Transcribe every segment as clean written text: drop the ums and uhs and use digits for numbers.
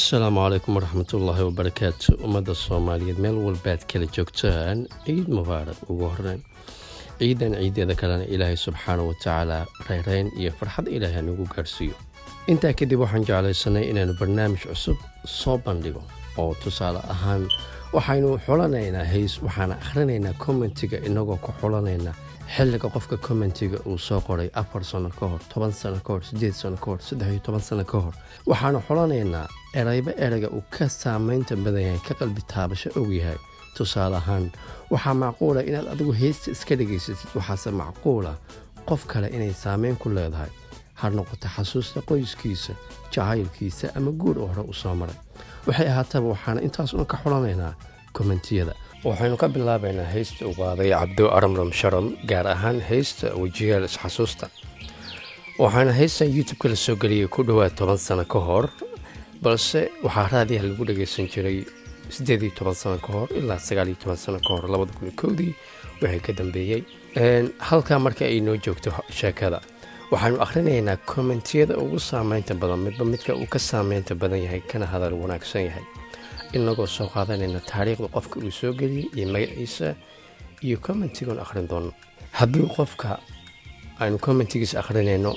السلام عليكم ورحمة الله وبركاته ومدى الصومالية ميل والباد كلا جوجتان عيد مبارك وغهرين عيد إذا كان إلهي سبحانه وتعالى ريرين إيا فرحة إلهي نوغو غارسيو intaa kadib waxaan jeclaysanay inaanu barnaamij cusub soo bandhigo oo tusaale ahaan waxaynu xulanaynaa heys waxaan akhrinaynaa commentiga inagoo ku xulanayna xilliga qofka commentiga uu soo qoray 4 sano ka hor 10 sano ka hor 8 sano ka hor 13 sano ka hor waxaan xulanaynaa erayga uu ka saameynta badan yahay ka qalbi taabasho og yahay tusaale ahaan waxa macquul ah inaad adigu heysta iska dhageysatid waxaase macquul ah qof kale inay saameyn ku leedahay har noqoto xasuusta qoyskiisa jacaylkiisa ama guur oo hore u soo maray waxay ahaataba waxaan intaas ka xulanaynaa commentiyada waxaynu ka bilaabaynaa heesta uu qaaday cabdo aramram sharam gaar ahaan heesta wajiyaal xasuusta waxaan heestan youtube kala soo galiyay ku dhawaad 10 sano ka hor balse waxaa raadiyaha lagu dhageysan jiray 18 sano ka hor ilaa 19 sano ka hor 2001 waxay ka dambeeyay halka marka ay noo joogto sheekada waxaanu akhrinaynaa commentiyada ugu saameynta badan midka uu ka saameynta badan yahay kana hadal wanaagsan yahay inagoo soo qaadanayna taariikhda qofka uu soo geliyay iyo magaciisa iyo commentigan akhrin doono haddii qofka aynu commentigiisa akhrinayno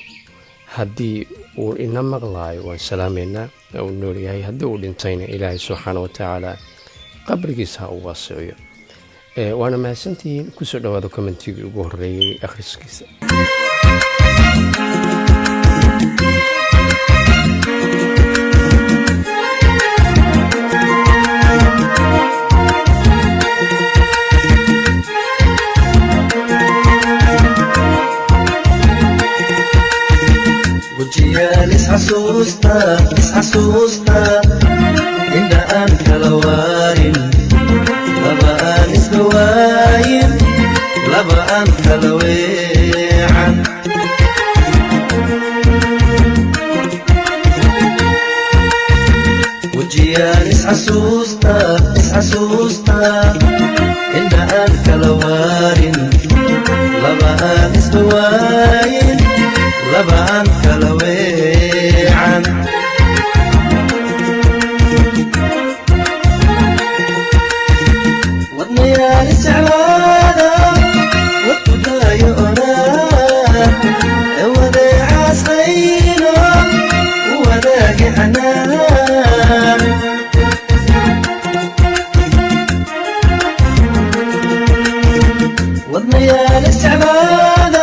haddii uu ina maqlaayo waan salaameynaa uu nool yahay haddii uu dhintayna ilaahay subxaanahu watacaala qabrigiisa uu waasiciyo waana mahadsantihiin kusoo dhawaada commentigii ugu horreeyay akhriskiisa وجيال إسحسوستا إن أنت لوارن لبا أنس لواين لبا أنت لويعن وجيال إسحسوستا إن أنت لوارن لبا أنس لواين لبعان كلويعان ودنيا لسعوانا وتدايونا ودي عاسقينو وداقي حنان ودنيا لسعوانا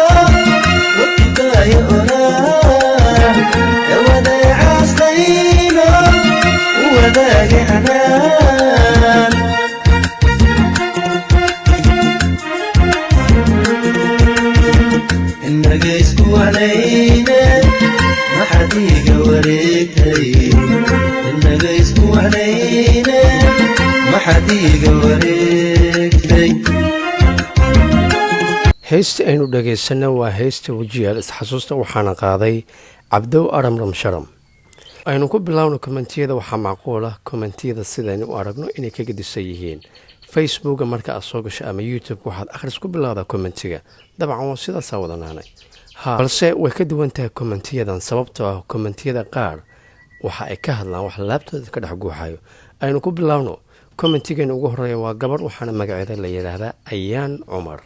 وذاقي حنان إنك يسكو علينا ما حديق وريكتي إنك يسكو علينا ما حديق وريكتي heesta aynu dhageysana waa heesta wajiyaal isxasuusta waxaana qaaday cabdo aramram sharam aynu ku bilaawno commentiyada waxaa macquul ah commentiyada sidaynu u aragno inay kaga disan yihiin facebooka marka aad soo gasho ama youtube waxaad akhris ku bilowdaa commentiga dabcan waa sidaasaa wadanaanay balse way ka duwan tahay commentiyadan sababtoo ah commentiyada qaar waxa ay ka hadlaan wax laabtooda ka dhex guuxayo aynu ku bilaawno commentigeena ugu horreeya waa gabar waxaana magaceeda la yidhaahdaa ayaan cumar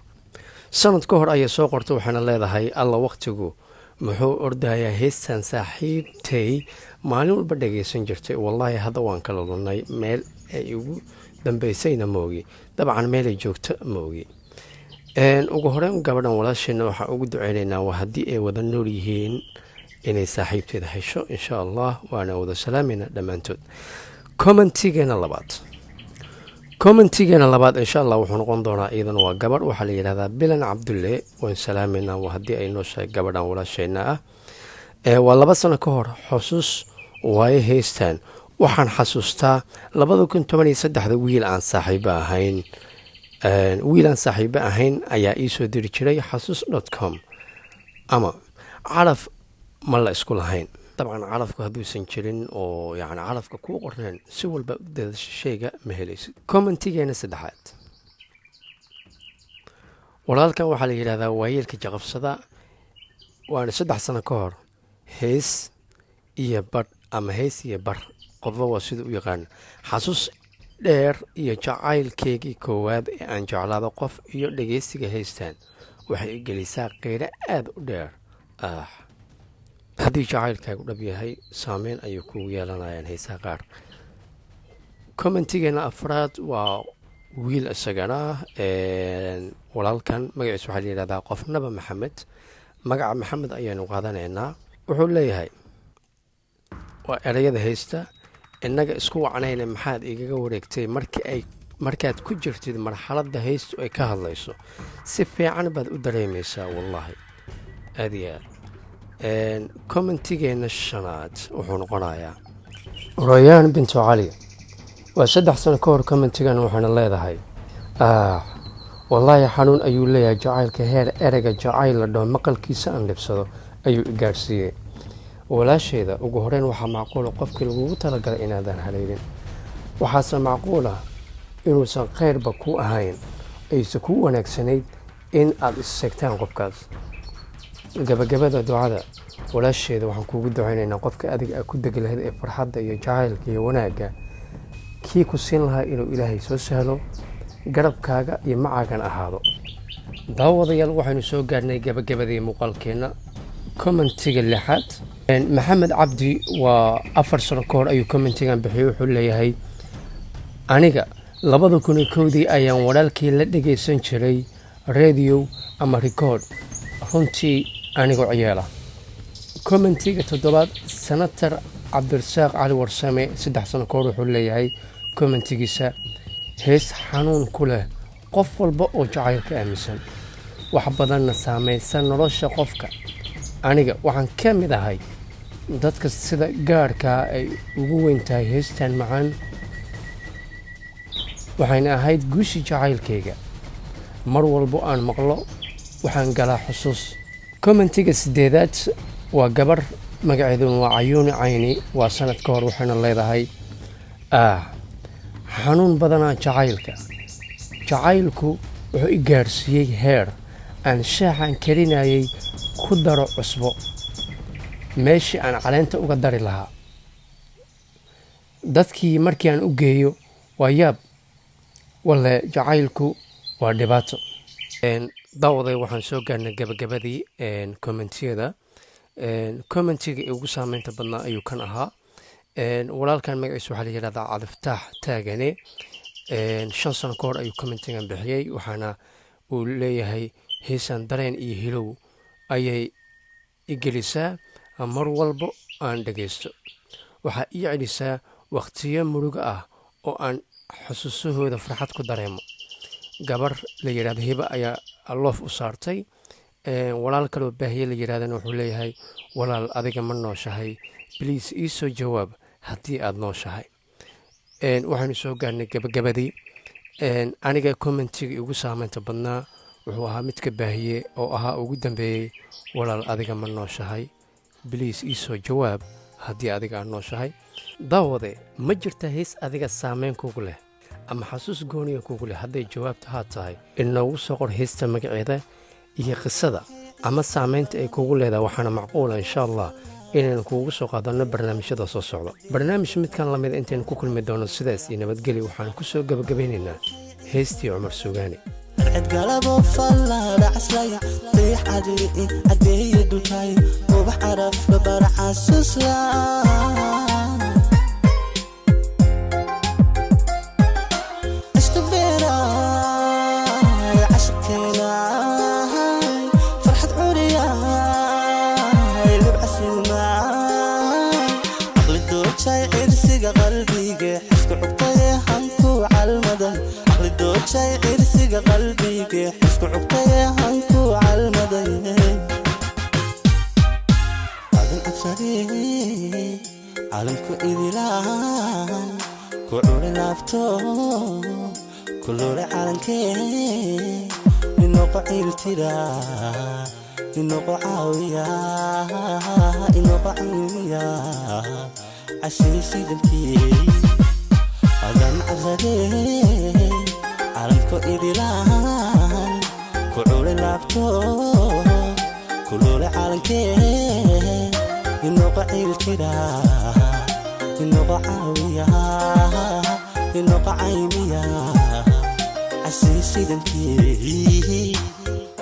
sanad ka hor ayay soo qortay waxaana leedahay alla waqtigu muxuu ordayaa heestan saaxiibtay maalin walba dhageysan jirtay wallaahi hadda waan kala lunay meel ay ugu dambeysayna moogi dabcan meelay joogto moogi ugu horeyn gabadhan walaasheena waxaan ugu duceynaynaa waa haddii ay wada nool yihiin inay saaxiibteeda hesho insha allah waana wada salaamayna dhammaantood commentigeena labaad insha allah wuxuu noqon doonaa iidan waa gabadh waxaa la yidhahdaa bilan cabdulle waan salaamayna waa haddii ay nooshahay gabadhan walaasheenna ah waa 2 sano ka hor xusuus waaye heystaan waxaan xasuustaa 2013 wiil aan saaxiibo ahayn ayaa ii soo diri jiray xasuus.com ama calaf ma la isku lahayn dabcan calafku hadduusan jirin oo yacni calafka kuu qorneen si walba dadasha shayga ma helaysid commentigeena saddexaad walaalkan waxaa la yidhahdaa waayeelka jaqabsada waana 3 sano ka hor hees iyo bar ama hees iyo bar qofba waa sida u yaqaan xasuus dheer iyo jacaylkeygii koowaad ee aan jeclaado qof iyo dhegeysiga heystaan waxay gelisaa qeyro aada u dheer haddii jacaylkaagu dhab yahay saameyn ayuu kugu yeelanayaan heesaha qaar commentigeena afraad waa wiil isagana walaalkan magaciisa waxaa layihahdaa qofnaba maxamed magaca maxamed ayaanu qaadanaynaa wuxuu leeyahay waa erayada haysta innaga isku wacnayna maxaad igaga wareegtay markaad ku jirtid marxaladda haystu ay ka hadlayso si fiican baad u dareemaysaa wallaahi aad iyo aad commentigeena shanaad wuxuu noqonayaa royaan bintu cali waa 3 sano ka hor commentigan waxaana leedahay wallaahi xanuun ayuu leeyahay jacaylka heer ereyga jacayl la dhaho maqalkiisa aan dhibsado ayuu i gaarsiiyey walaasheeda ugu horeyn waxaa macquula qofkii lagugu talagalay inaadan haleelin waxaase macquula inuusan khayrba ku ahayn ayse kuu wanaagsanayd in aad isseegtaan qofkaas gabagabada ducada walaasheeda waxaan kuugu ducaynaynaa qofka adiga aad ku degi lahayd ee farxadda iyo jacaylka iyo wanaagga kii ku siin lahaa inuu ilaahay soo sahlo garabkaaga iyo macaagan ahaado daawadayaal waxaynu soo gaarnay gabagabadii muuqaalkeenna commentiga lixaad maxamed cabdi waa 4 sano ka hor ayuu commentigan bixiyey wuxuu leeyahay aniga 2001 ayaan walaalkii la dhegaysan jiray radio ama record runtii anigoo ciyaala commentiga 7 senator cabdirasaaq cali warsame 3 sano ka hor wuxuu leeyahay commentigiisa hees xanuun ku leh qof walba oo jacaylka aaminsan wax badanna saamaysan nolosha qofka aniga waxaan ka mid ahay dadka sida gaarkaa ay ugu weyn tahay heestan macaan waxayna ahayd guushi jacaylkayga mar walbo aan maqlo waxaan galaa xusuus commentiga 8aad waa gabar magaceeduna waa cayuuni cayni waa sanad ka hor waxayna leedahay xanuun badanaa jacaylku wuxuu i gaarsiiyey heer aan shaaxan karinayay ku daro cusbo meeshii aan caleenta uga dari lahaa dadkii markii aan u geeyo waa yaab walle jacaylku waa dhibaato daawaday waxaan soo gaarnay gabagabadii commentiyada commentiga ugu saameynta badnaa ayuu kan ahaa walaalkan magaciisa waxaa la yidhahdaa cadiftaax taagane 5 sano ka hor ayuu commentigan bixiyey waxaana uu leeyahay heesaan dareen iyo hilow ayay i gelisaa mar walbo aan dhagaysto waxaa ii celisaa wakhtiyo murugo ah oo aan xusuusahooda farxad ku dareemo gabar la yidhahdo hiba ayaa loof u saartay walaal kaloo baahiye la yidhahdana wuxuu leeyahay walaal adiga ma nooshahay bliis ii soo jawaab haddii aada nooshahay waxaynu soo gaarnay gabagabadii aniga commentiga ugu saameynta badnaa wuxuu ahaa midka baahiye oo ahaa ugu dambeeyey walaal adiga ma nooshahay bliis ii soo jawaab haddii adiga aad nooshahay daawade ma jirta hees adiga saameyn kugu leh ama xasuus gooniya kugu leh hadday jawaabta haa tahay inoogu soo qor heesta magaceeda iyo qisada ama saameynta ay kugu leedahay waxaana macquula insha allah inaynu kuugu soo qaadano barnaamijyada soo socda barnaamij midkan lamida intaynu ku kulmi doono sidaas iyo nabadgeli waxaan ku soo gabagabaynaynaa heestii cumar suugaani قلبه فلا عسلية طيح عدي عدي دوتاي وبحرف ببرع عسوسلا اشتبيرا عشقنا فرحة عريا لبعث الماء عقل الدوتاي عرسي قلبي حسك عبطي هنكو عالمدى عقل الدوتاي عرسي قلبي حسك عبطي هنكو عالمدى هذا الأبصري عالمكو إذلان كعور لافتو كلوري عالمكي إنو قعيل ترى إنو قعاوية إنو قعيوية عسيسي دمكي هذا الأبصري عالمكو إذلان كعور لافتو كلوري عالمكي إنو قعيل ترى إنو عاوية إنه قعيمية عسيسي دنكي